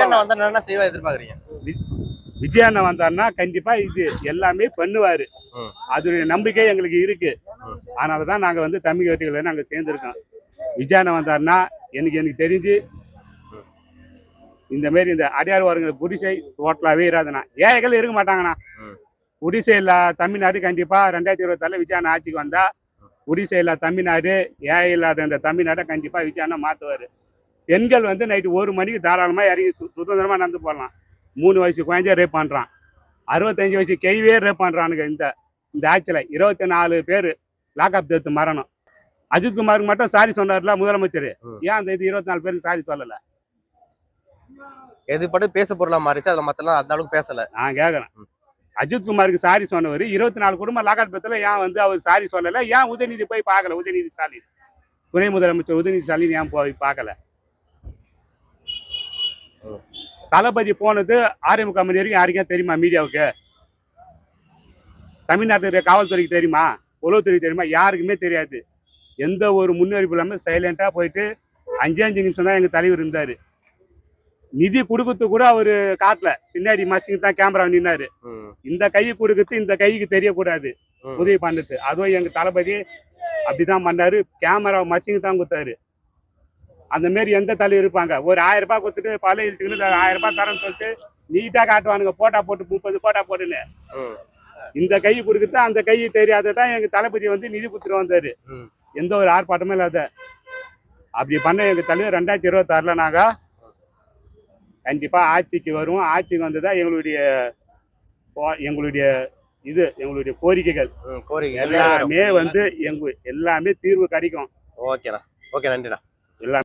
என்ன செய்வா எதிர்பார்க்குறீங்க? விஜய் அண்ணன் வந்தாருன்னா கண்டிப்பா இது எல்லாமே பண்ணுவாரு. அதோடைய நம்பிக்கை எங்களுக்கு இருக்கு. அதனாலதான் நாங்க வந்து தமிழ் கட்சிகளை நாங்க சேர்ந்திருக்கோம். விஜய் அண்ணன் வந்தாருன்னா எனக்கு தெரிஞ்சு இந்த மாதிரி இந்த அடியார் வரங்க குடிசை ஹோட்டலாவே இராதுண்ணா. ஏழைகள் இருக்க மாட்டாங்கண்ணா. குடிசை இல்ல தமிழ்நாடு கண்டிப்பா 2026 விஜய் அண்ணன் ஆட்சிக்கு வந்தா குடிசை இல்ல தமிழ்நாடு, ஏழை இல்லாத இந்த தமிழ்நாட்டை கண்டிப்பா விஜய் அண்ணன் மாத்துவாரு. பெண்கள் வந்து நைட்டு 1 மணிக்கு தாராளமா இறங்கி சுதந்திரமா நடந்து போடலாம். 3 வயசு குழந்தைய ரேப் பண்றான், 65 வயசு கேள்வியே ரேப் பண்றானுங்க. இந்த ஆட்சியில 24 பேர் லாக்அப் டெத் மரணம். அஜித்குமாருக்கு மட்டும் சாரி சொன்னார்ல முதலமைச்சர், ஏன் அந்த 24 பேருக்கு சாரி சொல்லல? எது படம் பேச பொருளா மாறிச்சு, அதுல மத்தெல்லாம் அந்த அளவுக்கு பேசல. நான் கேட்கறேன், அஜித்குமாருக்கு சாரி சொன்னவர் 24 குடும்பம் லாக்அப் டெத்ல ஏன் வந்து அவர் சாரி சொல்லல? ஏன் உதயநிதி போய் பார்க்கல? உதயநிதி ஸ்டாலின், துணை முதலமைச்சர் உதயநிதி ஸ்டாலின் ஏன் போய் பார்க்கல? தளபதி போனது அதிமுக மணி வரைக்கும் யாருக்கே தெரியுமா? மீடியாவுக்கு, தமிழ்நாட்டில் இருக்கிற காவல்துறைக்கு தெரியுமா? உளவுத்துறைக்கு தெரியுமா? யாருக்குமே தெரியாது. எந்த ஒரு முன்னறிப்பு இல்லாமல் சைலண்டா போயிட்டு 5 நிமிஷம் தான் எங்க தலைவர் இருந்தாரு. நிதி கொடுக்கறது கூட அவரு காட்டல. பின்னாடி மசிங்க தான் கேமரா நின்னாரு. இந்த கை கொடுக்கறது இந்த கைக்கு தெரியக்கூடாது உதவி பண்ணது. அதுவும் எங்க தளபதி அப்படிதான் பண்ணாரு. கேமரா மசிங்க தான் கொடுத்தாரு. அந்த மாரி எந்த தலைவர் இருப்பாங்க? ஒரு 1000 ரூபாய் கொடுத்துட்டு பல இழுத்துக்கிட்டு 1000 ரூபாய் தரேன்னு சொல்லிட்டு நீட்டா காட்டுவானுங்க, போட்டா போட்டு 30 போட்டா போட்டுன்னு. இந்த கை கொடுக்குறது அந்த கை தெரியாததான் எங்க தளபதி வந்து நிதி கொடுத்துட்டு வந்தாரு. எந்த ஒரு ஆர்ப்பாட்டமும் இல்லாத அப்படி பண்ண எங்க தலைவர் 2026 நாங்க கண்டிப்பா ஆட்சிக்கு வருவோம். ஆட்சிக்கு வந்ததா எங்களுடைய கோரிக்கைகள் எல்லாமே வந்து எல்லாமே தீர்வு கிடைக்கும். ஓகேண்ணா, ஓகே, நன்றிண்ணா. எல்லாமே